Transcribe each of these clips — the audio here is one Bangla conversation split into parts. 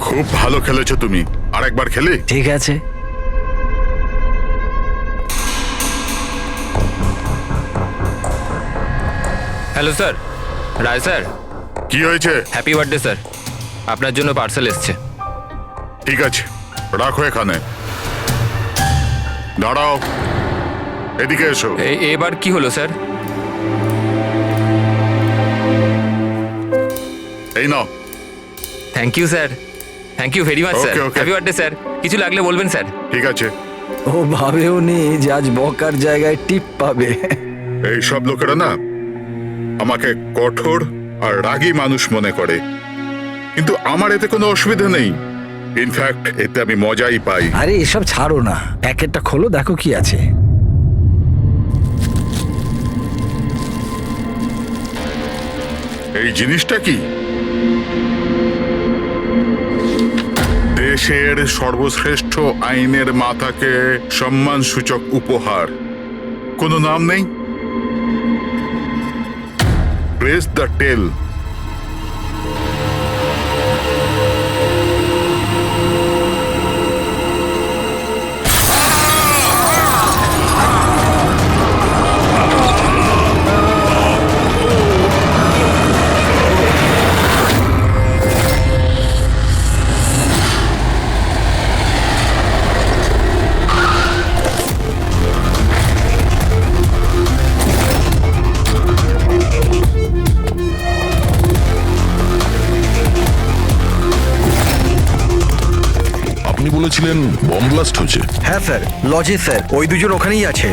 খুব ভালো খেলেছো তুমি, আরেকবার খেলে। ঠিক আছে। হ্যালো স্যার, রায় স্যার। কি হয়েছে? হ্যাপি বার্থডে স্যার, আপনার জন্য পার্সেল এসছে। ঠিক আছে, রাখো এখানে। দাঁড়াও, এদিকে এসো। এবার কি হলো স্যার? এই নাও। Thank you sir, thank you very much sir. Okay, okay. Happy birthday sir, কিছু লাগলে বলবেন স্যার। ঠিক আছে। ও ভাবেও নি যে আজ বকার জায়গায় টিপ পাবে। এই সব লোকেরা না আমাকে কঠোর আর রাগী মানুষ মনে করে, কিন্তু আমার এতে কোনো অসুবিধা নেই। ইনফ্যাক্ট এতে আমি মজাই পাই। আরে এসব ছাড়ো না, প্যাকেটটা খোলো, দেখো কি আছে। এই জিনিসটা কি? দেশের সর্বশ্রেষ্ঠ আইনের মাথাকে সম্মানসূচক উপহার। কোনো নাম নেই? প্রেস দ্য টেল। আপনি বলেছিলেন বম ব্লাস্ট হয়েছে। হ্যাঁ স্যার, লজে স্যার, ওই দুজন ওখানেই আছে।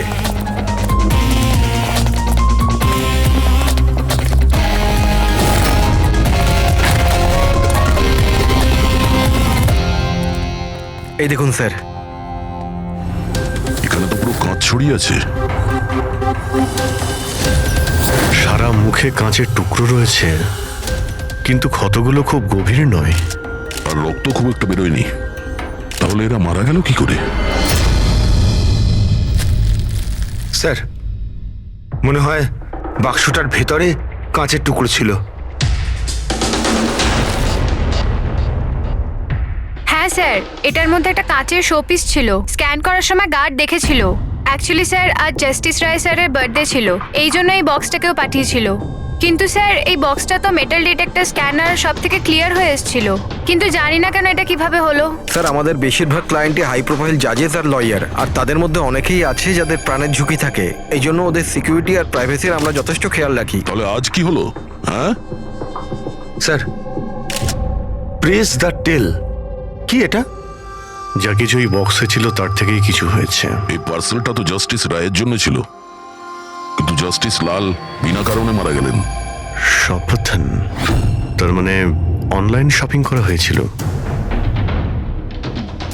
এই দেখুন স্যার। এখানে তো পুরো কাঁচ ছড়িয়ে আছে। সারা মুখে কাঁচের টুকরো রয়েছে, কিন্তু ক্ষতগুলো খুব গভীর নয়। আর রক্ত খুব একটা বেরোয়নি। তাহলে এরা মারা গেল কি করে? স্যার, মনে হয় বাক্সটার ভেতরে কাঁচের টুকরো ছিল। হ্যাঁ স্যার, এটার মধ্যে একটা কাঁচের শোপিস ছিল। স্ক্যান করার সময় গার্ড দেখেছিল। অ্যাকচুয়ালি স্যার, আজ জাস্টিস রায় স্যারের বার্থডে ছিল, এই জন্য এই বক্সটাকেও পাঠিয়েছিল। কিন্তু স্যার, এই বক্সটা তো মেটাল ডিটেক্টর স্ক্যানার সব থেকে ক্লিয়ার হয়ে এসেছিল, কিন্তু জানি না কেন এটা কিভাবে হলো। স্যার, আমাদের বেশিরভাগ ক্লায়েন্টই হাই প্রোফাইল জাজেস আর লয়ার, আর তাদের মধ্যে অনেকেই আছে যাদের প্রাণের ঝুঁকি থাকে। এই জন্য ওদের সিকিউরিটি আর প্রাইভেসির আমরা যথেষ্ট খেয়াল রাখি। তাহলে আজ কি হলো? হ্যাঁ স্যার, প্রেস দ্য টেল কি এটা? যা কিছু এই বক্সে ছিল তার থেকেই কিছু হয়েছে। এই পার্সেলটা তো জাস্টিস রায়ের জন্য ছিল, কিন্তু জাস্টিস লাল বিনা কারণে মারা গেলেন। শপথন, তার মানে অনলাইন শপিং করা হয়েছিল।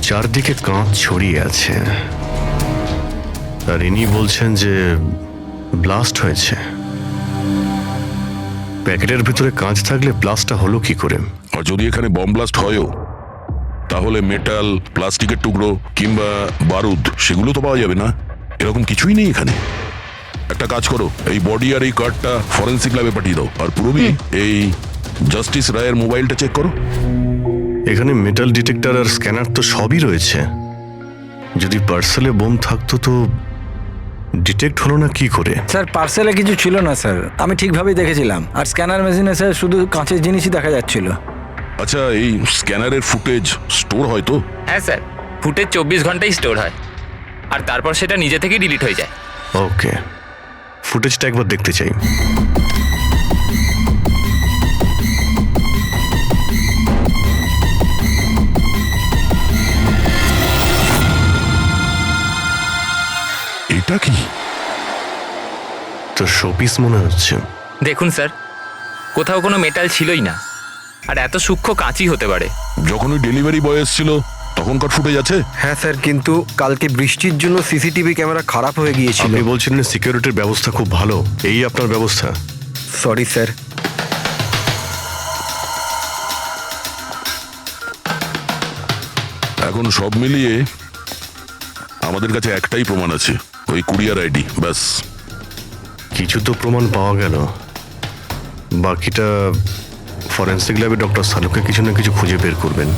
চারদিকে কাঁচ ছড়িয়ে আছে, আর ইনি বলছেন যে ব্লাস্ট হয়েছে। প্যাকেটের ভিতরে কাঁচ থাকলে ব্লাস্টটা হলো কি করে? আর যদি এখানে বম ব্লাস্ট হয়ও, তাহলে মেটাল, প্লাস্টিকের টুকরো কিংবা বারুদ সেগুলো তো পাওয়া যাবে না। এরকম কিছুই নেই এখানে। একটা কাজ করো, এই বডি আর এই কার্ডটা ফরেন্সিক ল্যাবে পাঠিয়ে দাও। আর পুরবি, এই জাস্টিস রায়ের মোবাইলটা চেক করো। এখানে মেটাল ডিটেক্টর আর স্ক্যানার তো সবই রয়েছে। যদি পার্সেলে বোম থাকতো তো ডিটেক্ট হলো না কি করে? স্যার, পার্সেলে কিছু ছিল না স্যার, আমি ঠিকভাবেই দেখেছিলাম। আর স্ক্যানার মেশিনে স্যার শুধু কাঁচের জিনিসই দেখা যাচ্ছিল। আচ্ছা, এই স্ক্যানারের ফুটেজ স্টোর হয় তো? হ্যাঁ স্যার, ফুটেজ 24 ঘন্টাই স্টোর হয়, আর তারপর সেটা নিজে থেকেই ডিলিট হয়ে যায়। ওকে, ফুটেজটা একবার দেখতে চাই। এটা কি? তো শোপিস মনে হচ্ছে। দেখুন স্যার, কোথাও কোনো মেটাল ছিলই না, আর এত সূক্ষ্ম কাঁচই হতে পারে। যখন ওই ডেলিভারি বয় এসেছিল তখনকার ফুটেজ আছে? হ্যাঁ স্যার, কিন্তু কালকে বৃষ্টির জন্য সিসিটিভি ক্যামেরা খারাপ হয়ে গিয়েছিল। আপনি বলছিলেন সিকিউরিটির ব্যবস্থা খুব ভালো, এই আপনার ব্যবস্থা? Sorry sir. এখন সব মিলিয়ে আমাদের কাছে একটাই প্রমাণ আছে, ওই কুরিয়ার আইডি, ব্যাস। কিছু তো প্রমাণ পাওয়া গেল, বাকিটা ফরেন্সিক ল্যাবে ডক্টর সালুকে কিছু না কিছু খুঁজে বের করবেন।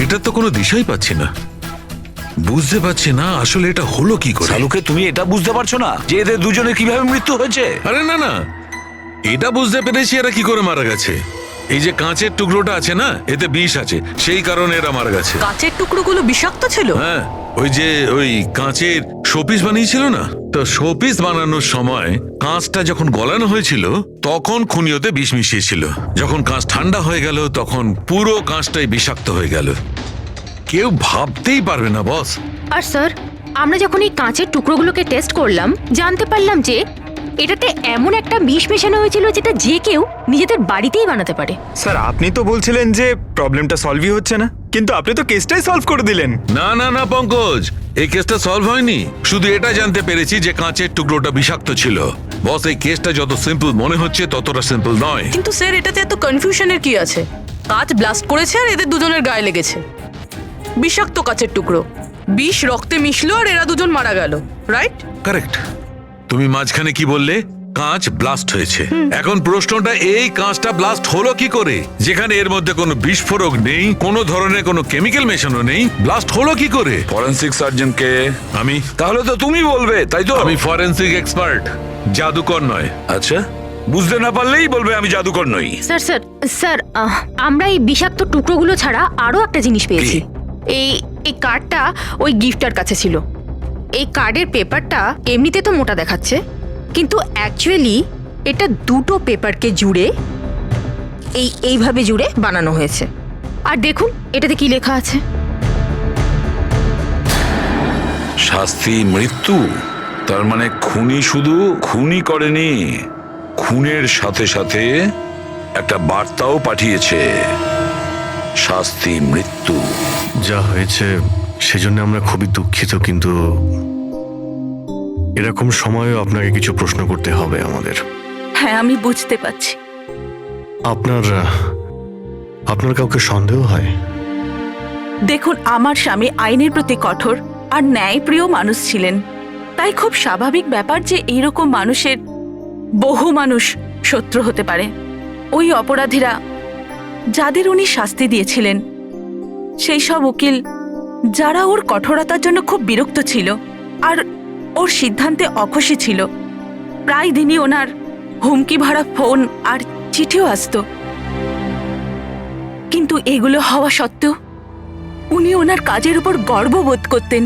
এটা তো কোনো দিশাই পাচ্ছি না, বুঝতে পারছি না আসলে এটা হলো কি করে। সালুকে তুমি এটা বুঝতে পারছো না যে এদের দুজনের কিভাবে মৃত্যু হয়েছে? আরে না না, এটা বুঝতে পেরেছি এরা কি করে মারা গেছে। এই যে কাঁচের টুকরোটা আছে না, এতে বিষ আছে, সেই কারণে এরা মারা গেছে। কাঁচের টুকরোগুলো বিষাক্ত ছিল? হ্যাঁ, ওই কাঁচের শোপিস বানিয়েছিল না, তো শোপিস বানানোর সময় কাঁচটা যখন গলানো হয়েছিল তখন খুনিওতে বিষ মিশিয়েছিল। যখন কাঁচ ঠান্ডা হয়ে গেল তখন পুরো কাঁচটাই বিষাক্ত হয়ে গেল। কেউ ভাবতেই পারবে না বস। আর স্যার, আমরা যখন এই কাঁচের টুকরোগুলোকে টেস্ট করলাম জানতে পারলাম যে এটাতে এমন একটা বিষ মেশানো হয়েছিল যেটা যে কেউ নিজেদের বাড়িতেই বানাতে পারে। স্যার আপনি তো বলছিলেন যে প্রবলেমটা সলভই হচ্ছে না, কিন্তু আপনি তো কেসটাই সলভ করে দিলেন। না না না পঙ্কজ, এই কেসটা সলভ হয়নি। শুধু এটা জানতে পেরেছি যে কাঁচের টুকরোটা বিষাক্ত ছিল। বস, এই কেসটা যত সিম্পল মনে হচ্ছে ততটা সিম্পল নয়। কিন্তু স্যার এটাতে এত কনফিউশনের কি আছে? কাঁচ ব্লাস্ট করেছে আর এদের দুজনের গায়ে লেগেছে। বিষাক্ত কাঁচের টুকরো, বিষ রক্তে মিশলো আর এরা দুজন মারা গেল, রাইট? কারেক্ট। তুমি মাঝখানে কি বললে? কাঁচ ব্লাস্ট হয়েছে। এখন প্রশ্নটা, এই কাঁচটা ব্লাস্ট হলো কি করে? যেখানে এর মধ্যে কোনো বিস্ফোরক নেই, কোনো ধরনের কোনো কেমিক্যাল মেশানো নেই, ব্লাস্ট হলো কি করে? ফরেন্সিক সার্জনকে আমি? তাহলে তো তুমি বলবে, তাই তো? আমি ফরেন্সিক এক্সপার্ট, জাদুকর নয়। আচ্ছা, বুঝতে না পারলেই বলবে আমি জাদুকর নই। স্যার স্যার স্যার, আমরা এই বিষাক্ত টুকরোগুলো ছাড়া আরো একটা জিনিস পেয়েছি। এই এই কার্ডটা ওই গিফটার কাছে ছিল। এই কার্ডের পেপারটা এমনিতে তো মোটা দেখাচ্ছে, কিন্তু অ্যাকচুয়ালি এটা দুটো পেপারকে জুড়ে এইভাবে জুড়ে বানানো হয়েছে। আর দেখুন এটাতে কি লেখা আছে। শাস্তি মৃত্যু। তার মানে খুনি শুধু খুনই করেনি, খুনের সাথে সাথে একটা বার্তাও পাঠিয়েছে, শাস্তি মৃত্যু। যা হয়েছে সেজন্য আমরা খুবই দুঃখিত, কিন্তু এরকম সময়েও আপনাকে কিছু প্রশ্ন করতে হবে আমাদের। হ্যাঁ, আমি বুঝতে পারছি। আপনার কাউকে সন্দেহ হয়? দেখুন, আমার স্বামী আইনের প্রতি কঠোর আর ন্যায়প্রিয় মানুষ ছিলেন, তাই খুব স্বাভাবিক ব্যাপার যে এইরকম মানুষের বহু মানুষ শত্রু হতে পারে। ওই অপরাধীরা যাদের উনি শাস্তি দিয়েছিলেন, সেই সব উকিল যারা ওর কঠোরতার জন্য খুব বিরক্ত ছিল আর ওর সিদ্ধান্তে অখুশি ছিল, প্রায় দিনই ওনার হুমকি ভরা ফোন আর চিঠিও আসতো। কিন্তু এগুলো হওয়া সত্ত্বেও উনি ওনার কাজের উপর গর্ববোধ করতেন।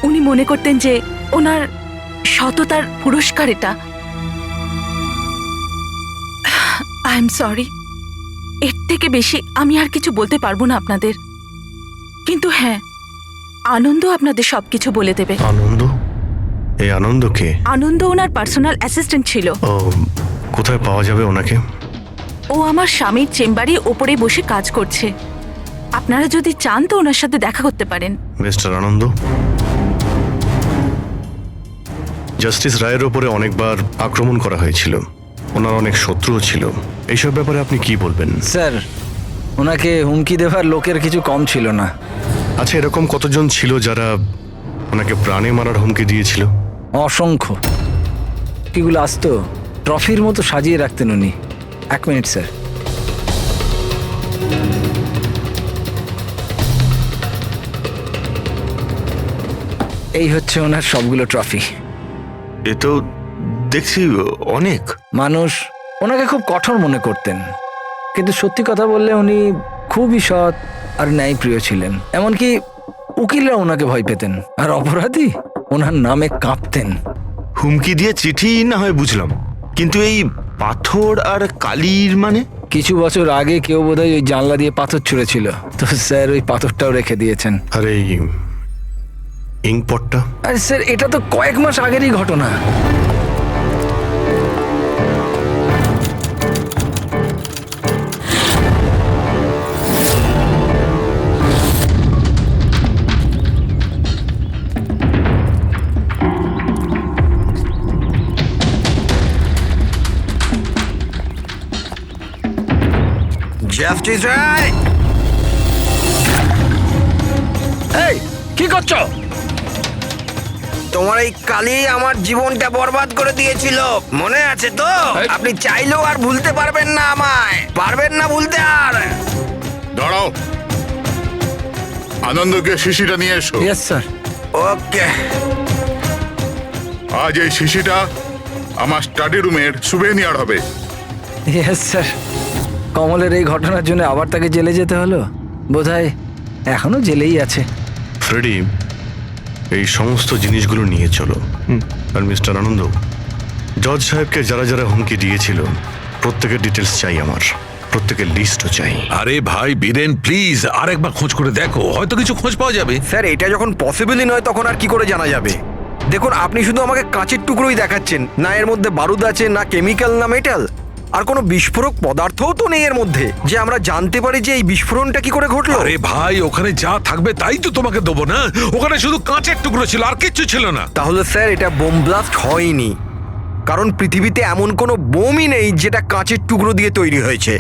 উনি মনে করতেন যে ওনার সততার পুরস্কার এটা। আই এম সরি, এর থেকে বেশি আমি আর কিছু বলতে পারবো না আপনাদের। কিন্তু হ্যাঁ, আনন্দ আপনাদের সবকিছু বলে দেবে। আনন্দ? এই আনন্দ কে? আনন্দ ওনার পার্সোনাল অ্যাসিস্ট্যান্ট ছিল। ও, কোথায় পাওয়া যাবে ওনাকে? ও আমার স্বামীর চেম্বারে ওপরে বসে কাজ করছে। আপনারা যদি চান তো ওনার সাথে দেখা করতে পারেন। মিস্টার আনন্দ, জাস্টিস রায়ের ওপরে অনেকবার আক্রমণ করা হয়েছিল, ওনার অনেক শত্রুও ছিল। এইসব ব্যাপারে আপনি কি বলবেন? স্যার, ওনাকে হুমকি দেওয়ার লোকের কিছু কম ছিল না। আচ্ছা, এরকম কতজন ছিল যারা ওনাকে প্রাণে মারার হুমকি দিয়েছিল? অসংখ্য। কিগুলো আসতো ট্রফির মতো সাজিয়ে রাখতেন উনি। 1 মিনিট স্যার। এই হচ্ছে ওনার সবগুলো ট্রফি। এ তো দেখছি অনেক। মানুষ ওনাকে খুব কঠোর মনে করতেন, কিন্তু সত্যি কথা বললে উনি খুবই সৎ আর ন্যায়প্রিয় ছিলেন। এমনকি উকিলরা ওনাকে ভয় পেতেন, আর অপরাধী ওনার নামে কাঁপতেন। হুমকি দিয়ে চিঠি না হয় বুঝলাম, কিন্তু এই পাথর আর কালির মানে? কিছু বছর আগে কেউ বোধহয় ওই জানলা দিয়ে পাথর ছুঁড়েছিল, তো স্যার ওই পাথরটাও রেখে দিয়েছেন। আর এই ইঙ্কপটটা? আরে স্যার, এটা তো কয়েক মাস আগেরই ঘটনা। জাস্টিস রায়! এই কি করছো? তোমার এই কালি আমার জীবনটা বরবাদ করে দিয়েছিল, মনে আছে তো? আপনি চাইলেও আর ভুলতে পারবেন না আমায়, পারবেন না ভুলতে আর। দাঁড়াও, আনন্দকে শিশিটা নিয়ে এসো। Yes sir. ওকে। আজ এই শিশিটা আমার স্টাডি রুমের সুভেনিয়ার হবে। Yes sir. কমলের এই ঘটনার জন্য আবার তাকে জেলে যেতে হলো, বোধহয় এখনো জেলেই আছে। ফ্রেডি, এই সমস্ত জিনিসগুলো নিয়ে চলো। আর মিস্টার আনন্দ, জজ সাহেবকে যারা যারা হুমকি দিয়েছিল প্রত্যেকের ডিটেলস চাই আমার, প্রত্যেকের লিস্টও চাই। আরে ভাই বীরেন, প্লিজ আরেকবার খোঁজ করে দেখো, হয়তো কিছু খোঁজ পাওয়া যাবে। স্যার, এটা যখন পসিবলই নয় তখন আর কি করে জানা যাবে? দেখুন, আপনি শুধু আমাকে কাঁচের টুকরোই দেখাচ্ছেন, না এর মধ্যে বারুদ আছে, না কেমিক্যাল, না মেটাল, আর কোনো বিস্ফোরক পদার্থও তো নেই এর মধ্যে, যে আমরা জানতে পারি যে এই বিস্ফোরণটা কি করে ঘটলো। আরে ভাই, ওখানে যা থাকবে তাই তো তোমাকে দেবো না? ওখানে শুধু কাঁচের টুকরো ছিল, আর কিচ্ছু ছিল না। তাহলে স্যার এটা বোম ব্লাস্ট হয়নি, কারণ পৃথিবীতে এমন কোনো বোমই নেই যেটা কাঁচের টুকরো দিয়ে তৈরি হয়েছে।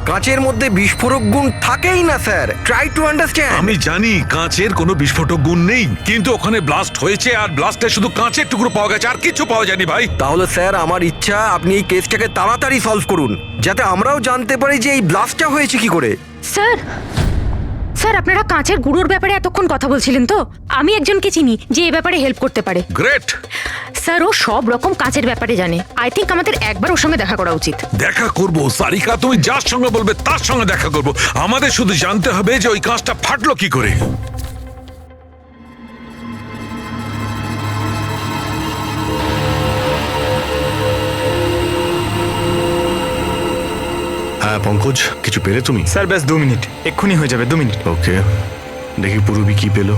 কাঁচের মধ্যে বিস্ফোরক গুণ থাকেই না স্যার, ট্রাই টু আন্ডারস্ট্যান্ড। আমি জানি কাঁচের কোনো বিস্ফোটক গুণ নেই, কিন্তু ওখানে ব্লাস্ট হয়েছে আর ব্লাস্টে শুধু কাঁচের টুকরো পাওয়া গেছে, আর কিছু পাওয়া যায়নি ভাই। তাহলে স্যার আমার ইচ্ছা আপনি এই কেসটাকে তাড়াতাড়ি সলভ করুন, যাতে আমরাও জানতে পারি যে এই ব্লাস্টটা হয়েছে কি করে। স্যার, স্যার আপনারা কাঁচের গুঁড়োর ব্যাপারে এতক্ষণ কথা বলছিলেন তো? আমি একজনকে চিনি যে এ ব্যাপারে হেল্প করতে পারে। গ্রেট। স্যার, ও সব রকম কাঁচের ব্যাপারে জানে। আই থিঙ্ক আমাদের একবার ওর সঙ্গে দেখা করা উচিত। দেখা করবো সারিকা, তুমি যার সঙ্গে বলবে তার সঙ্গে দেখা করবো। আমাদের শুধু জানতে হবে যে ওই কাঁচটা ফাটলো কি করে। হ্যাঁ পঙ্কজ, কিছু পেলে তুমি? স্যার ব্যাস 2 মিনিট, এক্ষুনি হয়ে যাবে, 2 মিনিট। ওকে, দেখি পূর্বী কি পেলো।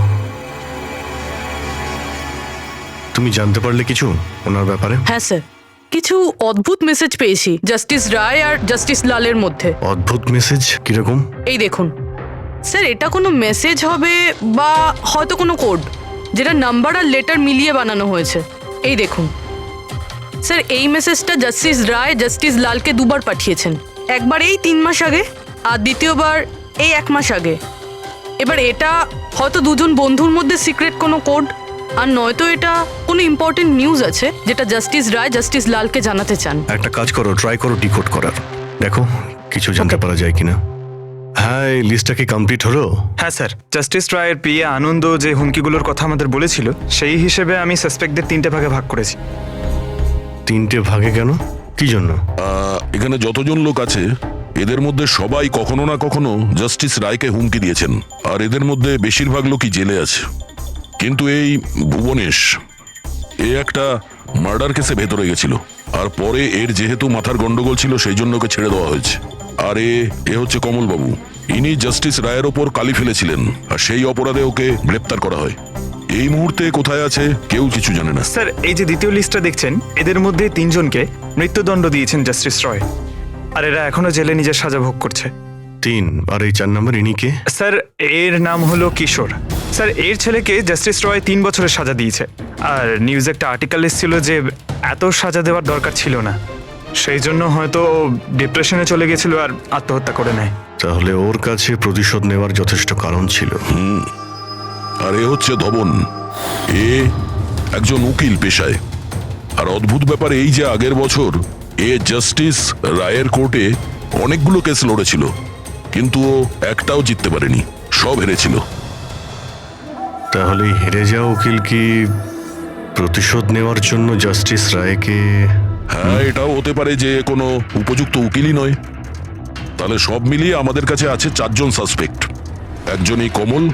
তুমি জানতে পারলে কিছু ওনার ব্যাপারে? হ্যাঁ স্যার, কিছু অদ্ভুত মেসেজ পেয়েছি জাস্টিস রায় আর জাস্টিস লালের মধ্যে। অদ্ভুত মেসেজ কিরকম? এই দেখুন স্যার, এটা কোনো মেসেজ হবে বা হয়তো কোনো কোড, যেটা নাম্বার আর লেটার মিলিয়ে বানানো হয়েছে। এই দেখুন স্যার, এই মেসেজটা জাস্টিস রায় জাস্টিস লালকে 2 বার পাঠিয়েছেন। একবার এই 3 মাস আগে, আর দ্বিতীয়বার এই 1 মাস আগে। এবার এটা হয়তো দুজন বন্ধুর মধ্যে সিক্রেট কোনো কোড, আর নয়তো এটা কোনো ইম্পর্টেন্ট নিউজ আছে যেটা জাস্টিস রায় জাস্টিস লালকে জানাতে চান। একটা কাজ করো, ট্রাই করো ডিকোড করার, দেখো কিছু জানতে পারা যায় কিনা। হ্যাঁ, এই লিস্টটা কি কমপ্লিট হলো? হ্যাঁ স্যার, জাস্টিস রায়ের পিএ আনন্দ যে হুমকিগুলোর কথা আমাদের বলেছিল, সেই হিসেবে আমি সাসপেক্টদের 3টে ভাগে ভাগ করেছি। 3টে ভাগে কেন, কি জন্য? এখানে যতজন লোক আছে এদের মধ্যে সবাই কখনো না কখনো জাস্টিস রায়কে হুমকি দিয়েছেন, আর এদের মধ্যে বেশিরভাগ লোকই জেলে আছে। কিন্তু এই ভুবনেশ, এ একটা মার্ডার কেসে ভেতরে গেছিল, আর পরে এর যেহেতু মাথার গন্ডগোল ছিল সেই জন্য ওকে ছেড়ে দেওয়া হয়েছে। আর এ হচ্ছে কমলবাবু, ইনি জাস্টিস রায়ের ওপর কালি ফেলেছিলেন, আর সেই অপরাধে ওকে গ্রেপ্তার করা হয়। এই মুহূর্তে কোথায় আছে কেউ কিছু জানে না। স্যার, এই যে দ্বিতীয় লিস্টটা দেখছেন, এদের মধ্যে 3 জনকে মৃত্যুদণ্ড দিয়েছেন জাস্টিস রয়, আর এরা এখনো জেলে নিজের সাজা ভোগ করছে। 3, আর এই 4 নম্বর ইনি কে? স্যার, এর নাম হলো কিশোর। স্যার, এর ছেলেকে জাস্টিস রয় 3 বছরের সাজা দিয়েছে, আর নিউজে একটা আর্টিকেল এসেছিল যে এত সাজা দেওয়ার দরকার ছিল না, সেই জন্য হয়তো ডিপ্রেশনে চলে গেছিল আর আত্মহত্যা করে নেয়। তাহলে ওর কাছে প্রতিশোধ নেওয়ার যথেষ্ট কারণ ছিল। আর এ হচ্ছে ধবন, এ একজন উকিল পেশায়। আর অদ্ভুত ব্যাপার এই যে আগের বছর এ জাস্টিস রায়ের কোর্টে অনেকগুলো কেস লড়েছিল, কিন্তু ও একটাও জিততে পারেনি, সব হেরেছিল। তাহলে হেরে যাওয়া উকিল কি প্রতিশোধ নেওয়ার জন্য জাস্টিস রায়কে? হ্যাঁ, এটাও হতে পারে যে কোনো উপযুক্ত উকিলই নয়। তাহলে সব মিলিয়ে আমাদের কাছে আছে 4 জন সাসপেক্ট। একজনই কমল,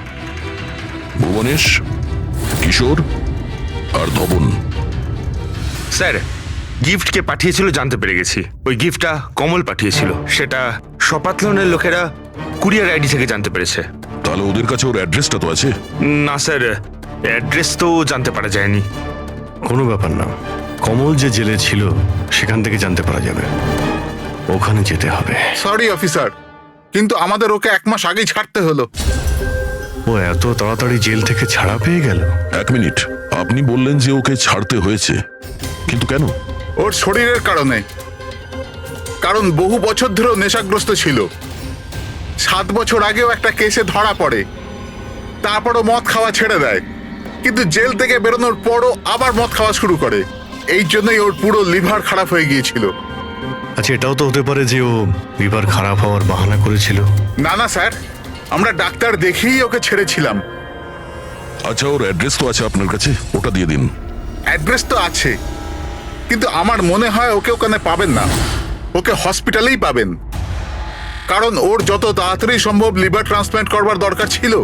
ভুবনেশ, কিশোর আর ধবন। স্যার, গিফট কে পাঠিয়েছিল জানতে পেরে গেছি। ওই গিফটটা কমল পাঠিয়েছিল, সেটা সপাতলনের লোকেরা কুরিয়ার আইডি থেকে জানতে পেরেছে। তাহলে ওদের কাছে ওর অ্যাড্রেসটা তো আছে? না স্যার, অ্যাড্রেস তো জানতে পারা যায়নি। কোনো ব্যাপার না, কমল যে জেলে ছিল সেখান থেকে জানতে পারা যাবে, ওখানে যেতে হবে। সরি অফিসার, কিন্তু আমাদের ওকে 1 মাস আগেই ছাড়তে হলো। ও এত তাড়াতাড়ি জেল থেকে ছাড়া পেয়ে গেল? 1 মিনিট, আপনি বললেন যে ওকে ছাড়তে হয়েছে, কিন্তু কেন? ওর শরীরের কারণে। কারণ বহু বছর ধরেও নেশাগ্রস্ত ছিল। 7 বছর আগেও একটা কেসে ধরা পড়ে, তারপরও মদ খাওয়া ছেড়ে দেয়। কিন্তু জেল থেকে বেরোনোর পরও আবার মদ খাওয়া শুরু করে। এই জন্যই ওর পুরো লিভার খারাপ হয়ে গিয়েছিল। আচ্ছা, এটাও তো হতে পারে যে ও লিভার খারাপ হওয়ার বাহানা করেছিল। না না স্যার, আমরা ডাক্তার দেখেই ওকে ছেড়েছিলাম। আচ্ছা, ওর অ্যাড্রেস তো আছে আপনার কাছে, ওটা দিয়ে দিন। অ্যাড্রেস তো আছে, কিন্তু আমার মনে হয় ওকে ওখানে পাবেন না, ওকে হসপিটালেই পাবেন। কারণ ওর যত তাড়াতাড়ি সম্ভব লিভার ট্রান্সপ্ল্যান্ট করবার দরকার ছিল।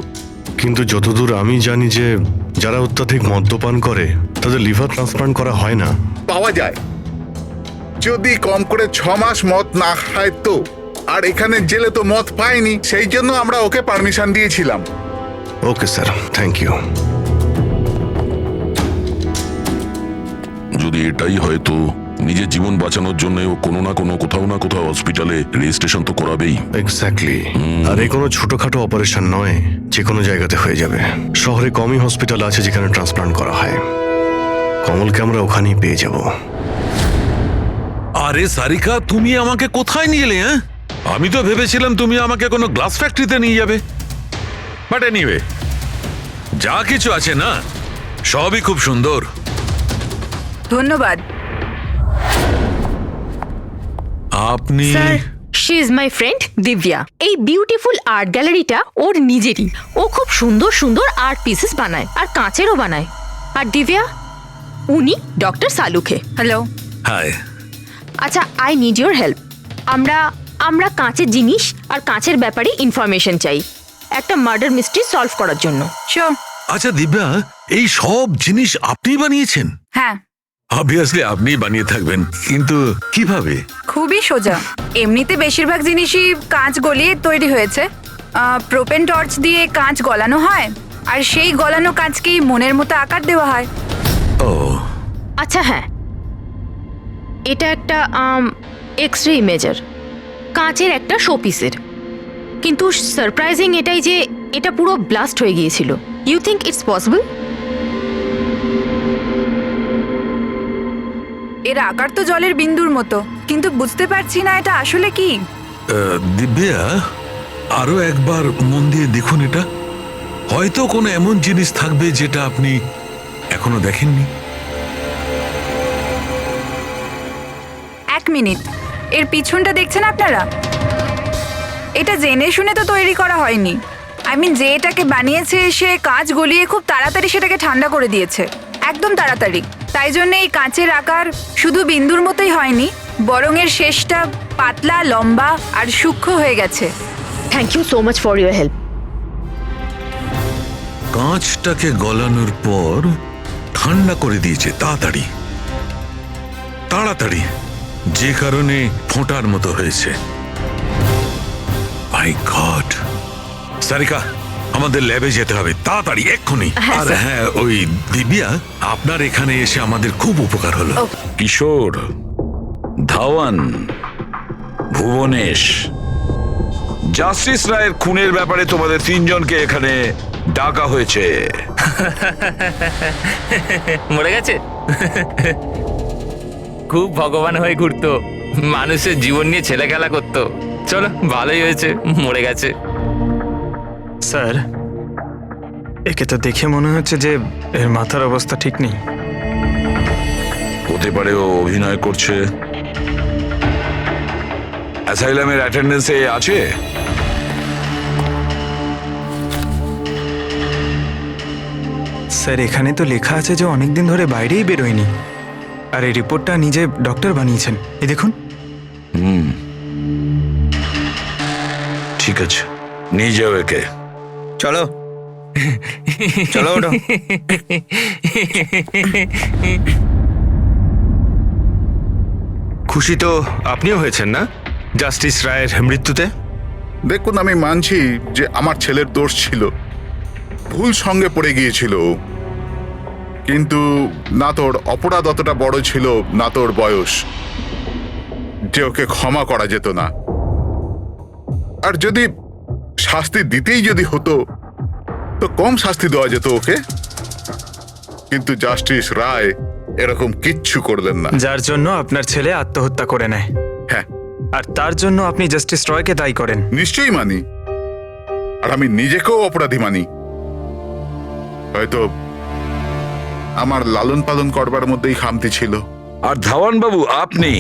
কিন্তু যতদূর আমি জানি যে যারা অত্যাধিক মদ্যপান করে তাদের লিভার ট্রান্সপ্লান্ট করা হয় না। পাওয়া যায়, যদি কম করে 6 মাস মদ না খায় তো। আর এখানে জেলে তো মদ পায়নি, সেই জন্য আমরা ওকে পারমিশন দিয়েছিলাম। Okay sir, thank you. যদি এটাই হয় তো নিজের জীবন বাঁচানোর জন্য ও কোনো না কোনো কোথাও না কোথাও হসপিটালে রেজিস্ট্রেশন তো করাবেই। এক্স্যাক্টলি। আর এই কোনো ছোটখাটো অপারেশন নয়, যে কোনো জায়গাতে হয়ে যাবে। শহরে কমই হসপিটাল আছে যেখানে ট্রান্সপ্লান্ট করা হয়। কমলকে আমরা ওখানেই পেয়ে যাব। আরে সারিকা, তুমি আমাকে কোথায় নিয়ে এলে? হ্যাঁ, আমি তো ভেবেছিলাম তুমি আমাকে কোনো গ্লাস ফ্যাক্টরিতে নিয়ে যাবে। বাট এনিওয়ে, যা কিছু আছে না সবই খুব সুন্দর। ধন্যবাদ। আপনি sir, she is my friend Divya. এই বিউটিফুল আর্ট গ্যালারিটা ওর নিজেরই। ও খুব সুন্দর সুন্দর আর্ট পিসেস বানায়, আর কাঁচেরও বানায়। আর দিব্যা, উনি ডক্টর সালুখে। হ্যালো। হাই। আচ্ছা, আই নিড ইউর হেল্প। আমরা কাঁচের জিনিস আর কাঁচের ব্যাপারে ইনফরমেশন চাই একটা মার্ডার মিস্ট্রি সলভ করার জন্য। শিওর। আচ্ছা দিব্যা, এই সব জিনিস আপনি বানিয়েছেন? হ্যাঁ, অবভিয়াসলি আপনি বানিয়ে থাকবেন, কিন্তু কিভাবে? খুবই সোজা। এমনিতে বেশিরভাগ জিনিসই কাঁচ গলিয়ে তৈরি হয়েছে। প্রোপেন টর্চ দিয়ে কাঁচ গলানো হয়, আর সেই গলানো কাঁচকেই মনের মতো আকার দেওয়া হয়। ও আচ্ছা, হ্যাঁ, এটা একটা এক্স রে ইমেজার, কাঁচের একটা শোপিসের। কিন্তু সারপ্রাইজিং এটাই যে এটা পুরো ব্লাস্ট হয়ে গিয়েছিল। You think it's possible? এর আকার তো জলের বিন্দুর মতো, কিন্তু বুঝতে পারছি না এটা আসলে কি। দিব্যা, আরো একবার মন দিয়ে দেখুন এটা। হয়তো কোনো এমন জিনিস থাকবে যেটা আপনি এখনো দেখেননি। 1 মিনিট, এর পিছনটা দেখছেন আপনারা? এটা জেনে শুনে তো তৈরি করা হয়নি। আই মিন, যে এটাকে বানিয়েছে সে কাঁচ গলিয়ে খুব তাড়াতাড়ি সেটাকে ঠান্ডা করে দিয়েছে, একদম তাড়াতাড়ি। তাই জন্য এই কাঁচের আকার শুধু বিন্দুর মতোই হয়নি, বরং এর শেষটা পাতলা, লম্বা আর সূক্ষ্ম হয়ে গেছে। Thank you so much for your help. কাঁচটাকে গলানোর পর ঠান্ডা করে দিয়েছে তাড়াতাড়ি তাড়াতাড়ি, যে কারণে ফোঁটার মতো হয়েছে। মাই গড! সারিকা, আমাদের ল্যাবে যেতে হবে তাড়াতাড়ি, এক্ষুনি। আর হ্যাঁ, ওই দিব্যা, আপনার এখানে এসে আমাদের খুব উপকার হলো। কিশোর, ধাওয়ান, ভুবনেশ, জাস্টিস রায়ের খুনের ব্যাপারে তোমাদের 3 জনকে এখানে ডাকা হয়েছে। মরে গেছে? খুব ভগবান হয়ে ঘুরতো, মানুষের জীবন নিয়ে ছেলে খেলা করতো। চলো, ভালোই হয়েছে মরে গেছে। স্যার, একে তো দেখে মনে হচ্ছে যে এর মাথার অবস্থা ঠিক নেই। হতে পারে ও অভিনয় করছে। অ্যাসাইলামের অ্যাটেন্ডেন্সে আছে? স্যার, এখানে তো লেখা আছে যে অনেকদিন ধরে বাইরেই বেরোয়নি, আর এই রিপোর্টটা নিজে ডক্টর বানিয়েছেন। এই দেখুন। ঠিক আছে, নিয়ে যাও একে। চলো চলো, ওঠো। খুশি তো আপনিও হয়েছেন না জাস্টিস রায়ের মৃত্যুতে? দেখুন, আমি মানছি যে আমার ছেলের দোষ ছিল, ভুল সঙ্গে পড়ে গিয়েছিল, কিন্তু না তোর অপরাধ অতটা বড় ছিল, না তোর বয়স, যে ওকে ক্ষমা করা যেত না। আর যদি শাস্তি দিতেই যদি হতো তো কম শাস্তি দেওয়া যেত ওকে, কিন্তু জাস্টিস রায় এরকম কিচ্ছু করলেন না। যার জন্য আপনার ছেলে আত্মহত্যা করে নেয়। হ্যাঁ, আর তার জন্য আপনি জাস্টিস রয়কে দায়ী করেন। নিশ্চয়ই মানি, আর আমি নিজেকেও অপরাধী মানি। হয়তো আমার লালন পালন করবার মধ্যেই খামতি ছিল। আর ধাওয়ান বাবু, আপনি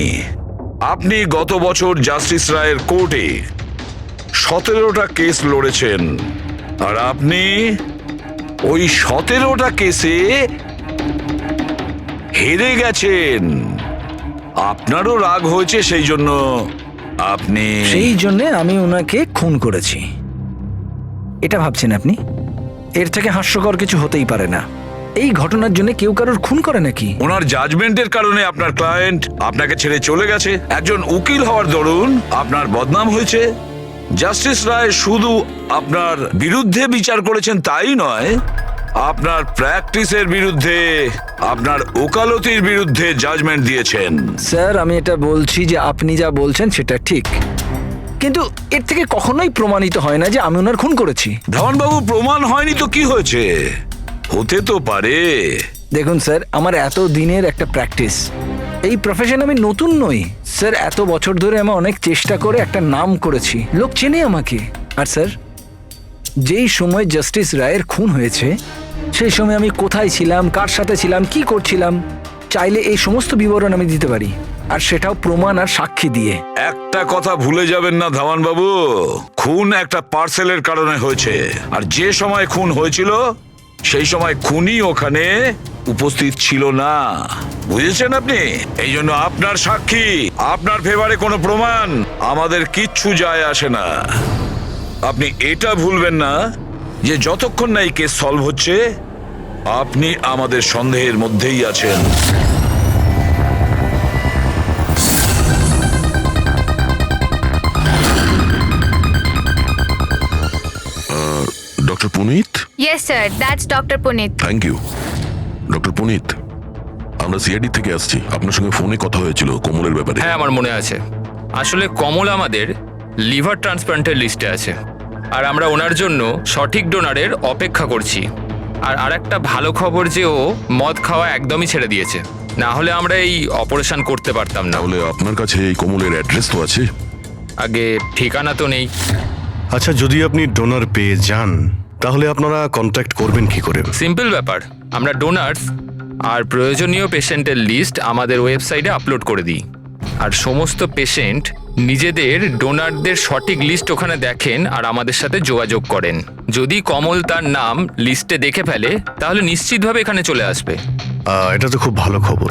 আপনি গত বছর জাস্টিস রায়ের কোর্টে 17টা কেস লড়েছেন, আর আপনি ওই 17টা কেসে হেরে গেছেন। আপনারও রাগ হয়েছে, সেই জন্য আপনি সেই জন্যে আমি ওনাকে খুন করেছি, এটা ভাবছেন আপনি? এর থেকে হাস্যকর কিছু হতেই পারে না। এই ঘটনার জন্য কেউ কারোর খুন করে নাকি? ওনার জাজমেন্টের কারণে আপনার ক্লায়েন্ট আপনাকে ছেড়ে চলে গেছে। একজন উকিল হওয়ার দরুন আপনার বদনাম হয়েছে। জাস্টিস রায় শুধু আপনার বিরুদ্ধে বিচার করেছেন তাই নয়, আপনার প্র্যাকটিসের বিরুদ্ধে, আপনার ওকালতির বিরুদ্ধে জাজমেন্ট দিয়েছেন। স্যার, আমি এটা বলছি যে আপনি যা বলছেন সেটা ঠিক, কিন্তু এর থেকে কখনোই প্রমাণিত হয় না যে আমি ওনার খুন করেছি। ধাওয়ানবাবু, প্রমাণ হয়নি তো কি হয়েছে? হতে তো পারে। দেখুন স্যার, আমার এত দিনের একটা প্র্যাকটিস, এই প্রফেশন আমি নতুন নই স্যার। এত বছর ধরে আমি অনেক চেষ্টা করে একটা নাম করেছি, লোক চেনে আমাকে। আর স্যার, যেই সময় জাস্টিস রায়ের খুন হয়েছে সেই সময় আমি কোথায় ছিলাম, কার সাথে ছিলাম, কি করছিলাম, চাইলে এই সমস্ত বিবরণ আমি দিতে পারি, আর সেটাও প্রমাণ আর সাক্ষী দিয়ে। একটা কথা ভুলে যাবেন না ধাওয়ানবাবু, খুন একটা পার্সেলের কারণে হয়েছে, আর যে সময় খুন হয়েছিল সেই সময় খুনি ওখানে উপস্থিত ছিল না, বুঝেছেন আপনি? এই জন্য আপনার সাক্ষী, আপনার ফেভারে কোনো প্রমাণ আমাদের কিচ্ছু যায় আসে না। আপনি এটা ভুলবেন না যে যতক্ষণ না এই কেস সলভ হচ্ছে আপনি আমাদের সন্দেহের মধ্যেই আছেন। Doctor Punit. Yes sir, that's doctor Punit. Thank you. Doctor Punit, আমরা সিআইডি থেকে আসছি, আপনার সঙ্গে ফোনে কথা হয়েছিল কমলের ব্যাপারে। হ্যাঁ, আমার মনে আছে। আসলে কমল আমাদের লিভার ট্রান্সপ্লান্টের লিস্টে আছে, আর আমরা ওনার জন্য সঠিক ডোনারের অপেক্ষা করছি। আর আরেকটা ভালো খবর যে ও মদ খাওয়া একদমই ছেড়ে দিয়েছে, না হলে আমরা এই অপারেশন করতে পারতাম না। তাহলে আপনার কাছে এই কমলের অ্যাড্রেস তো আছে? আগে ঠিকানা তো নেই। আচ্ছা, যদি আপনি ডোনার পেয়ে যান তাহলে আপনারা কন্ট্যাক্ট করবেন কি করে? সিম্পল ব্যাপার, আমরা ডোনার্স আর প্রয়োজনীয় পেশেন্টের লিস্ট আমাদের ওয়েবসাইটে আপলোড করে দিই, আর সমস্ত পেশেন্ট নিজেদের ডোনারদের সঠিক লিস্ট ওখানে দেখেন আর আমাদের সাথে যোগাযোগ করেন। যদি কমল তার নাম লিস্টে দেখে ফেলে তাহলে নিশ্চিতভাবে এখানে চলে আসবে। এটা তো খুব ভালো খবর।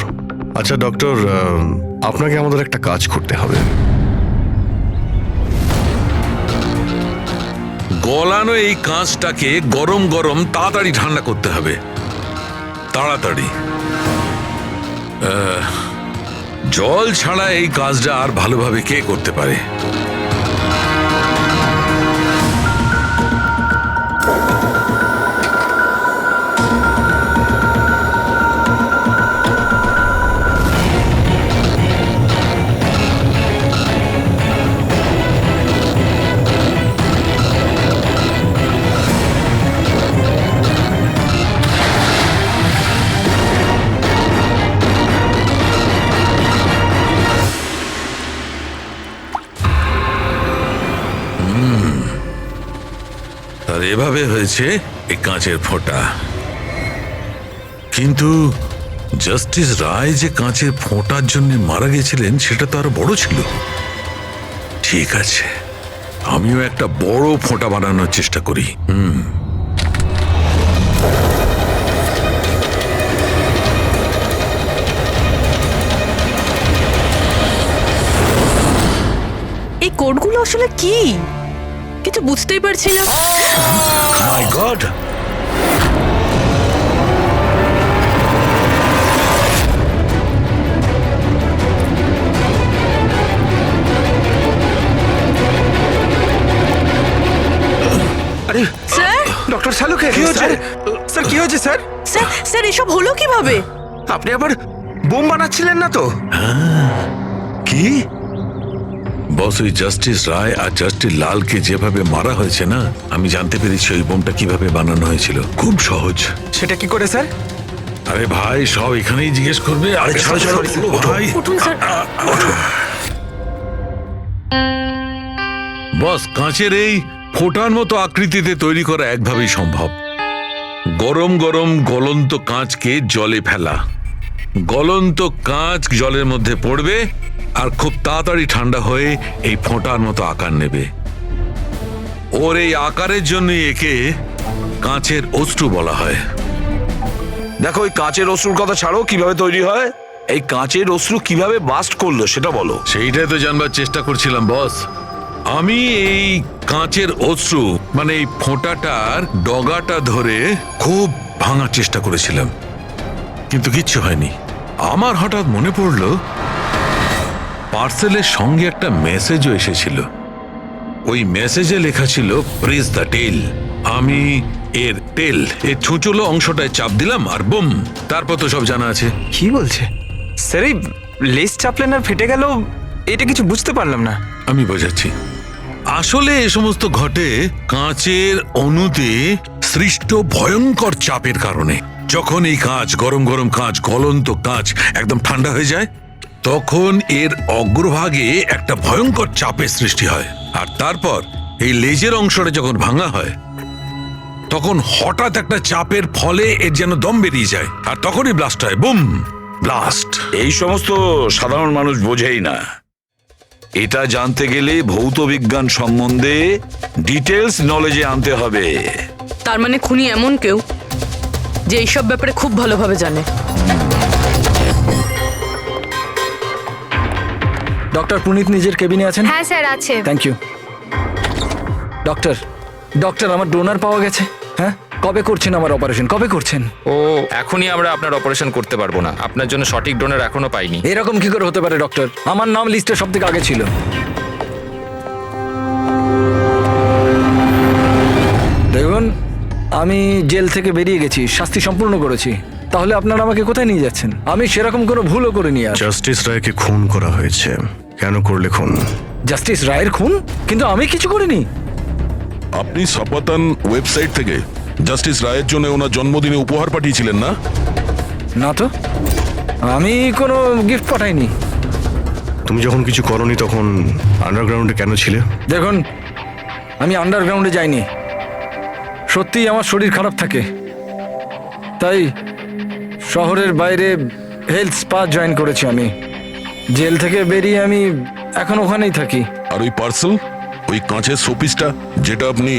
আচ্ছা ডক্টর, আপনাকে আমাদের একটা কাজ করতে হবে। গলানো এই কাঁচটাকে গরম গরম তাড়াতাড়ি ঠান্ডা করতে হবে, তাড়াতাড়ি। জল ছাড়া এই কাজটা আর ভালোভাবে কে করতে পারে? আর এভাবে হয়েছে এই কাঁচের ফোঁটা। কিন্তু জাস্টিস রায় যে কাঁচের ফোঁটার জন্য মারা গেছিলেন সেটা তো আরো বড় ছিল। ঠিক আছে, আমিও একটা বড় ফোঁটা বানানোর চেষ্টা করি। এই কোডগুলো আসলে কি কিছু বুঝতেই পারছি না। মাই গড! আরে স্যার, ডক্টর শালুকে কি হয়েছে? স্যার কি হয়েছে স্যার? স্যার স্যার এসব হলো কিভাবে? আপনি আবার বোম বানাচ্ছিলেন না তো? কি বস, ওই জাস্টিস রায় আর জাস্টিস লালকে যেভাবে মারা হয়েছে না, আমি জানতে পেরেছি ওই বোমটা কিভাবে বানানো হয়েছিল। খুব সহজ। সেটা কি করে স্যার? আরে ভাই, সব এখানেই জিজ্ঞেস করবে। আরে ছাড়ো ছাড়ো ভাই। উঠুন স্যার। বস, কাঁচের এই ফোঁটার মতো আকৃতিতে তৈরি করা একভাবেই সম্ভব। গরম গরম গলন্ত কাঁচকে জলে ফেলা। গলন্ত কাঁচ জলের মধ্যে পড়বে আর খুব তাড়াতাড়ি ঠান্ডা হয়ে এই ফোঁটার মতো আকার নেবে। ওর এই আকারের জন্যই একে কাঁচের অশ্রু বলা হয়। দেখো, ওই কাঁচের অশ্রুর কথা ছাড়ো, কিভাবে তৈরি হয়, এই কাঁচের অশ্রু কিভাবে বাস্ট করলো সেটা বলো। সেইটাই তো জানবার চেষ্টা করছিলাম বস। আমি এই কাঁচের অশ্রু মানে এই ফোঁটাটার ডগাটা ধরে খুব ভাঙার চেষ্টা করেছিলাম, কিন্তু কিচ্ছু হয়নি। আমার হঠাৎ মনে পড়লো পার্সেলের সঙ্গে একটা মেসেজও এসেছিল। ওই মেসেজে লেখা ছিল প্রেস দ্য টেল। আমি এর টেল এর ছুঁচলো অংশটায় চাপ দিলাম আর বুম, তারপর তো সব জানা আছে। কি বলছে স্যার? এই লেস চাপলেন আর ফেটে গেল, এটা কিছু বুঝতে পারলাম না। আমি বোঝাচ্ছি। আসলে এ সমস্ত ঘটে কাঁচের অণুতে সৃষ্ট ভয়ঙ্কর চাপের কারণে। যখন এই কাঁচ, গরম গরম কাঁচ, গলন্ত কাঁচ একদম ঠান্ডা হয়ে যায়, তখন এর অগ্রভাগে একটা ভয়ঙ্কর চাপের সৃষ্টি হয়। আর তারপর এই লেজের অংশটা যখন ভাঙা হয়, তখন হঠাৎ একটা চাপের ফলে এর যেন দম বেরিয়ে যায়, আর তখনই ব্লাস্ট হয়। Broom, blast. এই সমস্ত সাধারণ মানুষ বোঝেই না। এটা জানতে গেলে ভৌত বিজ্ঞান সম্বন্ধে ডিটেলস নলেজে আনতে হবে। তার মানে খুনি এমন কেউ যে এইসব ব্যাপারে খুব ভালোভাবে জানে। ডক্টর পুনিত নিজের কেবিনে আছেন? হ্যাঁ স্যার, আছে। Thank you. ডক্টর, ডক্টর, আমার ডোনার পাওয়া গেছে। হ্যাঁ, কবে করছেন আমার অপারেশন? কবে করছেন? ও এখনই আমরা আপনার অপারেশন করতে পারবো না, আপনার জন্য সঠিক ডোনার এখনো পাইনি। এরকম কি করে হতে পারে ডক্টর? আমার নাম লিস্টে সব থেকে আগে ছিল। দেখুন, আমি জেল থেকে বেরিয়ে গেছি, শাস্তি সম্পূর্ণ করেছি। তাহলে আপনারা আমাকে কোথায় নিয়ে যাচ্ছেন? আমি সেরকম কোনো ভুলও করিনি। আর জাস্টিস রায়কে খুন করা হয়েছে। কেন করলে খুন? জাস্টিস রায়ের খুন? কিন্তু আমি কিছু করিনি। আপনি সপাতন ওয়েবসাইট থেকে জাস্টিস রায়ের জন্য ওনার জন্মদিনে উপহার পাঠিয়েছিলেন না? না তো, আমি কোনো গিফট পাঠাইনি। তুমি যখন কিছু করনি তখন আন্ডারগ্রাউন্ডে কেন ছিলে? দেখুন, আমি আন্ডারগ্রাউন্ডে যাইনি। সত্যিই আমার শরীর খারাপ থাকে, তাই শহরের বাইরে হেলথ স্পা জয়েন করেছি আমি। জেল থেকে বেরিয়ে আমি এখন ওখানেই থাকি। আর ওই পার্সেল, ওই কাঁচের শোপিসটা যেটা আপনি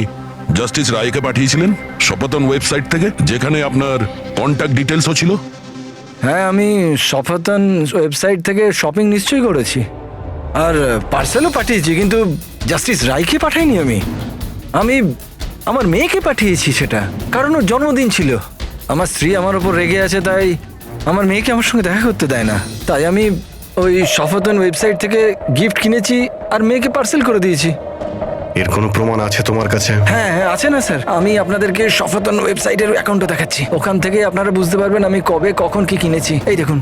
জাস্টিস রায়কে পাঠিয়েছিলেন সপাতন ওয়েবসাইট থেকে, যেখানে আপনার কন্ট্যাক্ট ডিটেলসও ছিল? হ্যাঁ, আমি সফাতন ওয়েবসাইট থেকে শপিং নিশ্চয়ই করেছি, আর পার্সেলও পাঠিয়েছি, কিন্তু জাস্টিস রায়কে পাঠাইনি। আমি আমার মেয়েকে পাঠিয়েছি সেটা, কারণ ওর জন্মদিন ছিল। আমার স্ত্রী আমার ওপর রেগে আছে, তাই আমার মেয়েকে আমার সঙ্গে দেখা করতে দেয় না। তাই আমি ওই সফাতন ওয়েবসাইট থেকে গিফট কিনেছি আর মেয়েকে পার্সেল করে দিয়েছি। এর কোনো প্রমাণ আছে তোমার কাছে? হ্যাঁ হ্যাঁ, আছে না স্যার। আমি আপনাদেরকে সফাতন ওয়েবসাইটের অ্যাকাউন্টটা দেখাচ্ছি, ওখান থেকে আপনারা বুঝতে পারবেন আমি কবে কখন কি কিনেছি। এই দেখুন।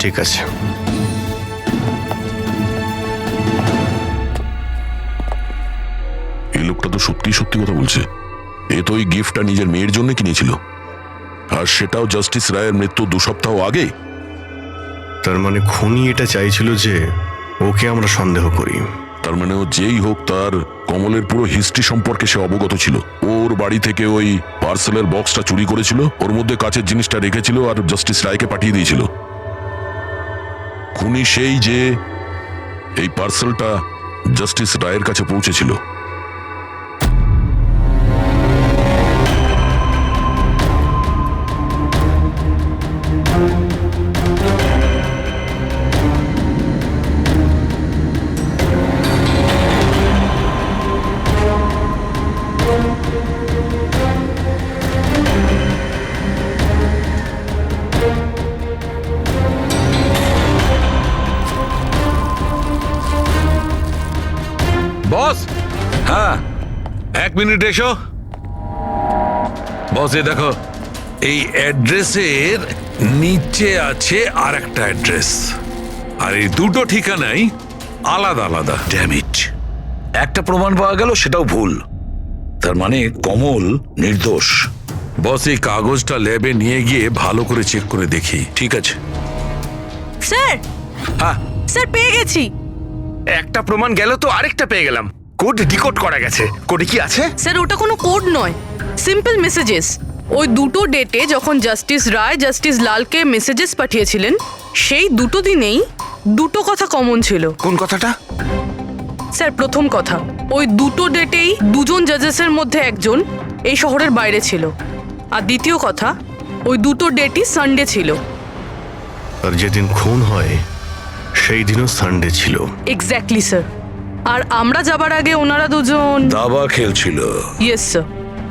ঠিক আছে। এই লোকটা তো সত্যি সত্যি কথা বলছে। এ তো ওই গিফটটা নিজের মেয়ের জন্য কিনেছিল, আর সেটাও জাস্টিস রায়ের মৃত্যু 2 সপ্তাহ আগে। তার মানে খুনি এটা চাইছিল যে ওকে আমরা সন্দেহ করি। তার মানে ও যেই হোক, তার কমলের পুরো হিস্ট্রি সম্পর্কে সে অবগত ছিল। ওর বাড়ি থেকে ওই পার্সেলের বক্সটা চুরি করেছিল, ওর মধ্যে কাচের জিনিসটা রেখেছিল আর জাস্টিস রায়কে পাঠিয়ে দিয়েছিল। খুনি সেই যে এই পার্সেলটা জাস্টিস রায়ের কাছে পৌঁছেছিল। বস, হ্যাঁ, 1 মিনিট এসো। বস, এ দেখো, এই অ্যাড্রেসের নিচে আছে আর একটা অ্যাড্রেস, আর এই দুটো ঠিকানাই আলাদা আলাদা। ড্যামিট, একটা প্রমাণ পাওয়া গেল, সেটাও ভুল। তার মানে কমল নির্দোষ। বস, এই কাগজটা ল্যাবে নিয়ে গিয়ে ভালো করে চেক করে দেখি। ঠিক আছে। স্যার, হ্যাঁ, স্যার পেয়ে গেছি। একটা প্রমাণ গেল তো আরেকটা পেয়ে গেলাম। কোড ডিকোড করা গেছে। কোডে কি আছে? স্যার ওটা কোনো কোড নয়, সিম্পল মেসেজেস। ওই দুটো ডেটে যখন জাস্টিস রায় জাস্টিস লালকে মেসেজেস পাঠিয়েছিলেন, সেই দুটো দিনেই দুটো কথা কমন ছিল। কোন কথাটা? স্যার প্রথম কথা, ওই দুটো ডেটেই দুজন জাজেসের মধ্যে একজন এই শহরের বাইরে ছিল। আর দ্বিতীয় কথা, ওই দুটো ডেটই সানডে ছিল। আর যেদিন খুন হয় সেই দিনও সানডে ছিল। Exactly sir. আর আমরা যাবার আগে ওনারা দুজন দাবা খেলছিল। Yes sir.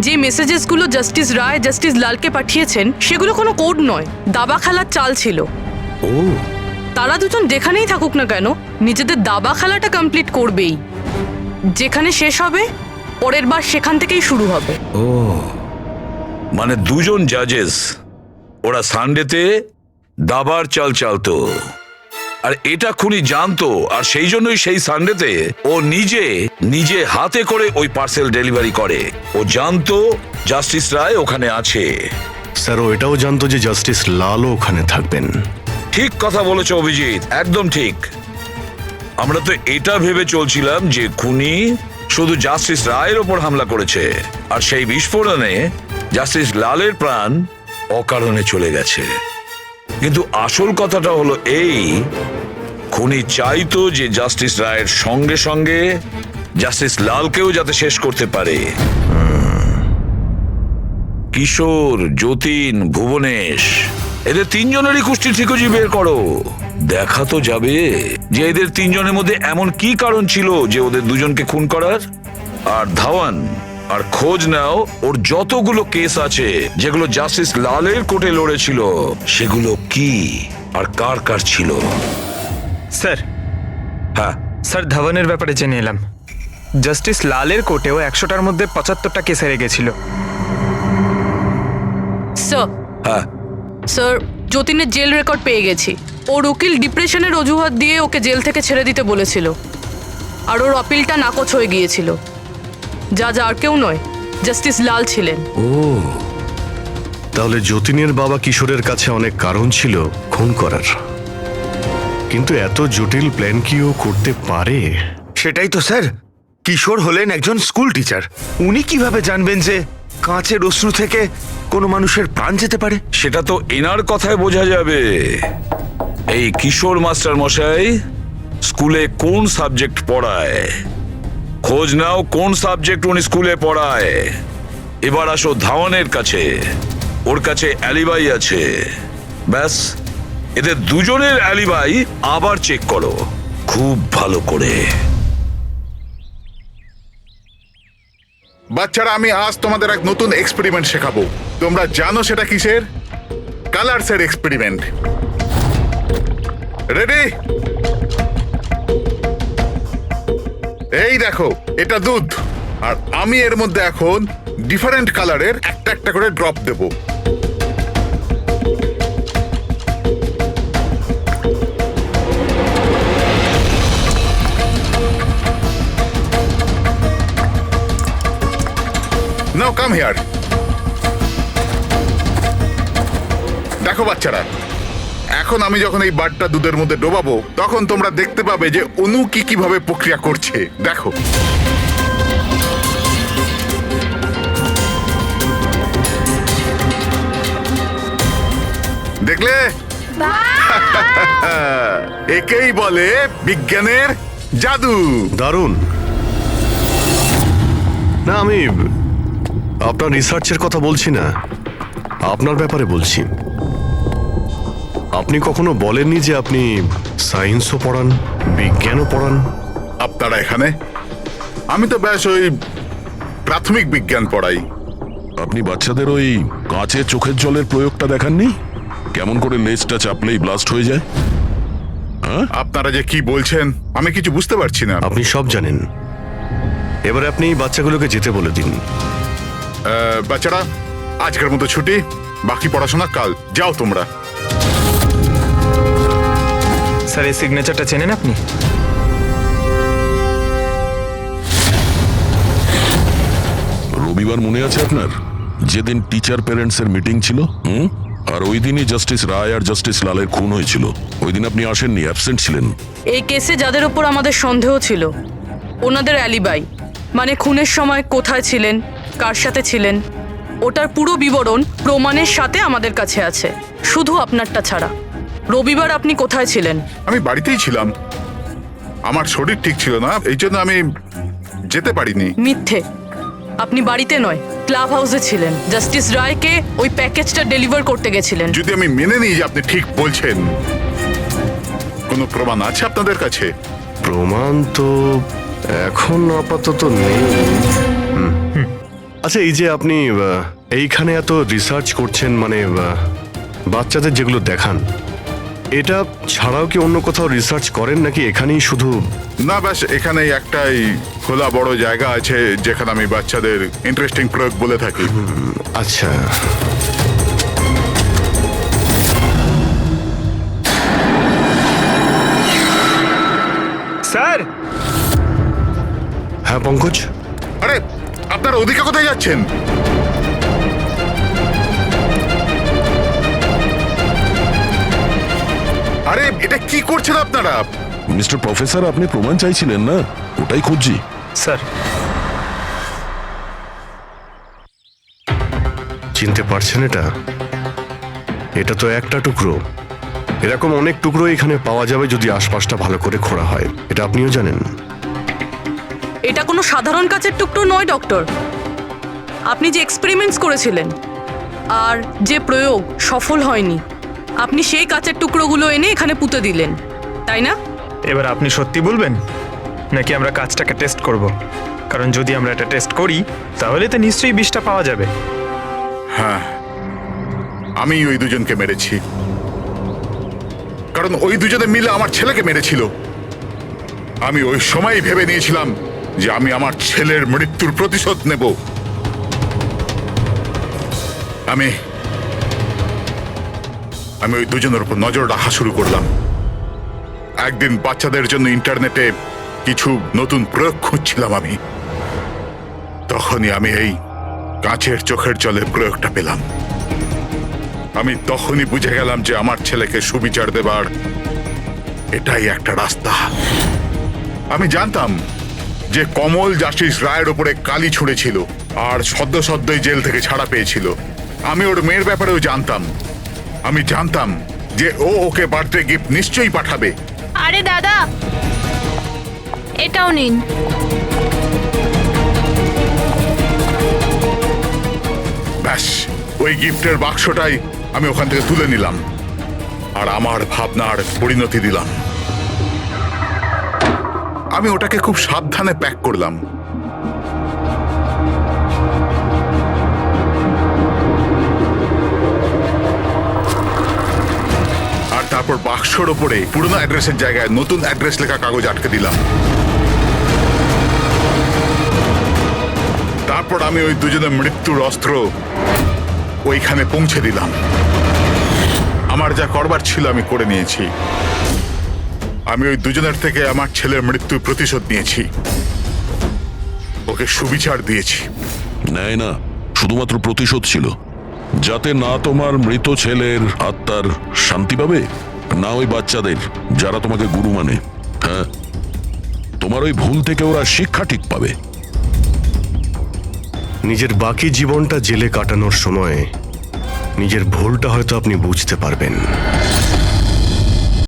যে মেসেজেসগুলো জাস্টিস রায় জাস্টিস লালকে পাঠিয়েছেন সেগুলো কোনো কোড নয়, দাবা খেলার চাল ছিল। ও, তারা দুজন যেখানেই থাকুক না কেন নিজেদের দাবা খেলাটা কমপ্লিট করবেই। যেখানে শেষ হবে পরের বার সেখান থেকেই শুরু হবে। মানে দুজন জাজেস, ওরা সানডেতে দাবার চাল চালতো, আর এটা খুনি জানতো, আর সেই জন্যই সেই সানডেতে ও নিজে হাতে করে ওই পার্সেল ডেলিভারি করে। ও জানতো জাস্টিস রায় ওখানে আছে। স্যার ও এটাও জানতো যে জাস্টিস লালও ওখানে থাকবেন। ঠিক কথা বলেছ অভিজিৎ, একদম ঠিক। আমরা তো এটা ভেবে চলছিলাম যে খুনি শুধু জাস্টিস রায়ের ওপর হামলা করেছে, আর সেই বিস্ফোরণে জাস্টিস লালের প্রাণ অকারণে চলে গেছে। কিন্তু আসল কথাটা হলো এই, খুনি চাইতো যে জাস্টিস রায়ের সঙ্গে সঙ্গে জাস্টিস লালকেও যাতে শেষ করতে পারে। কিশোর, যতীন, ভুবনেশ, এদের তিনজনেরই কুষ্টি ঠিকজি বের করো। দেখা তো যাবে যে এদের তিনজনের মধ্যে এমন কি কারণ ছিল যে ওদের দুজনকে খুন করার। আর ধাওয়ান আর খোঁজ নাও ওর যতগুলো কেস আছে যেগুলো জাস্টিস লালের কোর্টে লড়েছিল, সেগুলো কি আর কার কার ছিল। স্যার, হ্যাঁ স্যার ধাওয়ানের ব্যাপারে জেনে এলাম। জাস্টিস লালের কোর্টেও 100টার মধ্যে 75টা কেস হেরে গেছিল। স্যার, হ্যাঁ স্যার যতীনের জেল রেকর্ড পেয়ে গেছি। ওর উকিল ডিপ্রেশনের অজুহাত দিয়ে ওকে জেল থেকে ছেড়ে দিতে বলেছিল, আর ওর আপিলটা নাকচ হয়ে গিয়েছিল। যা আর কেউ নয়, জাস্টিস লাল ছিলেন। তাহলে যতীনের বাবা কিশোরের কাছে অনেক কারণ ছিল খুন করার, কিন্তু এত জটিল প্ল্যান কি ও করতে পারে? সেটাই তো স্যার। কিশোর হলেন একজন স্কুল টিচার, উনি কিভাবে জানবেন যে কাঁচের অশ্রু থেকে কোনো মানুষের প্রাণ যেতে পারে? সেটা তো এনার কথায় বোঝা যাবে। এই কিশোর মাস্টার মশাই স্কুলে কোন সাবজেক্ট পড়ায়, খোঁজ নাও কোন সাবজেক্ট উনি স্কুলে পড়ায়। এবার আসো ধাওয়ানের কাছে, ওর কাছে অ্যালিবাই আছে। ব্যাস, এদের দুজনের অ্যালিবাই আবার চেক করো খুব ভালো করে। বাচ্চারা, আমি আজ তোমাদের এক নতুন এক্সপেরিমেন্ট শেখাবো। তোমরা জানো সেটা কিসের? কালারসের এক্সপেরিমেন্ট। রেডি? এই দেখো, এটা দুধ, আর আমি এর মধ্যে এখন ডিফারেন্ট কালারের একটা একটা করে drop Dev. Now come here. দেখো বাচ্চারা, এখন আমি যখন এই বারটা দুধের মধ্যে ডোবাবো, তখন তোমরা দেখতে পাবে যে অনু কিভাবে প্রক্রিয়া করছে। দেখো, দেখলে? একেই বলে বিজ্ঞানের জাদু। দারুণ না, আমি আপনার রিসার্চের কথা বলছি না, আপনার ব্যাপারে বলছি। আপনি কখনো বলেননি যে আপনি সায়েন্সও পড়ান, বিজ্ঞানও পড়ান? আপনারা এখানে? আমি তো ব্যাস ওই প্রাথমিক বিজ্ঞান পড়াই। আপনি বাচ্চাদের ওই কাঁচের চোখের জলের প্রয়োগটা দেখাননি? কেমন করে লেজটা চাপলেই ব্লাস্ট হয়ে যায়? আপনারা যে কি বলছেন আমি কিছু বুঝতে পারছি না। আপনি সব জানেন, এবারে আপনি বাচ্চাগুলোকে যেতে বলে দিন। বাচ্চারা, আজকের মতো ছুটি, বাকি পড়াশোনা কাল। যাও তোমরা। স্যার, এই সিগনেচারটা চেনেন আপনি? রবিবার মনে আছে আপনার, যেদিন টিচার প্যারেন্টস এর মিটিং ছিল? আর ওই দিনই জাস্টিস রায় আর জাস্টিস লালের খুন হয়েছিল। ওই দিন আপনি আসেননি, অ্যাবসেন্ট ছিলেন। এই কেসে যাদের উপর আমাদের সন্দেহ ছিল ওনাদের অ্যালিবাই মানে খুনের সময় কোথায় ছিলেন, কার সাথে ছিলেন, ওটার পুরো বিবরণ প্রমাণের সাথে আমাদের কাছে আছে, শুধু আপনারটা ছাড়া। রবিবার আপনি কোথায় ছিলেন? আমি বাড়িতেই ছিলাম, আমার শরীর ঠিক ছিল না, এই জন্য আমি যেতে পারিনি। মিথ্যে। আপনি বাড়িতে নয়, ক্লাব হাউসে ছিলেন। জাস্টিস রায়কে ওই প্যাকেজটা ডেলিভার করতে গেছিলেন। যদি আমি মেনে নিই যে আপনি ঠিক বলছেন, কোনো প্রমাণ আছে আপনাদের কাছে? প্রমাণ তো এখন আপাতত নেই। আচ্ছা, এই যে আপনি এইখানে এত রিসার্চ করছেন, মানে বাচ্চাদের যেগুলো দেখান, এটা ছাড়াও কি অন্য কোথাও রিসার্চ করেন নাকি এখানেই শুধু? না, ব্যাস এখানেই একটাই খোলা বড় জায়গা আছে যেখানে আমি বাচ্চাদের ইন্টারেস্টিং প্রয়োগ বলে থাকি। আচ্ছা, স্যার। হ্যাঁ পঙ্কজ। আরে আপনারা ওদিকে কোথায় যাচ্ছেন? আরে এটা কি করছেন আপনারা? মিস্টার প্রফেসর, আপনি প্রমাণ চাইছিলেন না, ওটাই খুঁজছি। স্যার, চিনতে পারছেন এটা? এটা তো একটা টুকরো। এরকম অনেক টুকরো এখানে পাওয়া যাবে যদি আশপাশটা ভালো করে খোঁড়া হয়, এটা আপনিও জানেন। এটা কোনো সাধারণ কাচের টুকরো নয় ডক্টর। আপনি যে এক্সপেরিমেন্টস করেছিলেন আর যে প্রয়োগ সফল হয়নি, আপনি সেই কাচের টুকরোগুলো এনে এখানে পুঁতে দিলেন, তাই না? এবার আপনি সত্যি বলবেন নাকি আমরা কাজটাকে টেস্ট করব? কারণ যদি আমরা এটা টেস্ট করি তাহলে তো নিশ্চয়ই বিষটা পাওয়া যাবে। হ্যাঁ, আমি ওই দুজনকে মেরেছি, কারণ ওই দুজনে মিলে আমার ছেলেকে মেরেছিল। আমি ওই সময় ভেবে নিয়েছিলাম যে আমি আমার ছেলের মৃত্যুর প্রতিশোধ নেব। আমি ওই দুজনের উপর নজর রাখা শুরু করলাম। একদিন বাচ্চাদের জন্য ইন্টারনেটে কিছু নতুন প্রয়োগ খুঁজছিলাম আমি, তখনই আমি এই কাঁচের চোখের জলের প্রয়োগটা পেলাম। আমি তখনই বুঝে গেলাম যে আমার ছেলেকে সুবিচার দেবার এটাই একটা রাস্তা। আমি জানতাম যে কমল জাস্টিস রায়ের উপরে কালি ছুঁড়েছিল আর সদ্যই জেল থেকে ছাড়া পেয়েছিল। আমি ওর মেয়ের ব্যাপারেও জানতাম। আমি জানতাম যে ও ওকে বার্থডে গিফট নিশ্চয়ই পাঠাবে। আরে দাদা, এটাও নিন। ব্যাস, ওই গিফটের বাক্সটাই আমি ওখান থেকে তুলে নিলাম আর আমার ভাবনার পরিণতি দিলাম। আমি ওটাকে খুব সাবধানে প্যাক করলাম। আর তারপর বাক্সর ওপরে পুরনো অ্যাড্রেসের জায়গায় নতুন অ্যাড্রেস লেখা কাগজ আটকে দিলাম। তারপর আমি ওই দুজনের মৃত্যুর অস্ত্র ওইখানে পৌঁছে দিলাম। আমার যা করবার ছিল আমি করে নিয়েছি। আমি ওই দুজনের থেকে আমার ছেলের মৃত্যুর প্রতিশোধ নিয়েছি, ওকে সুবিচার দিয়েছি। নেয় না, শুধুমাত্র প্রতিশোধ ছিল, যাতে না তোমার মৃত ছেলের আত্মার শান্তি পাবে, না ওই বাচ্চাদের যারা তোমাকে গুরু মানে। হ্যাঁ, তোমার ওই ভুল থেকে ওরা শিক্ষা ঠিক পাবে। নিজের বাকি জীবনটা জেলে কাটানোর সময় নিজের ভুলটা হয়তো আপনি বুঝতে পারবেন।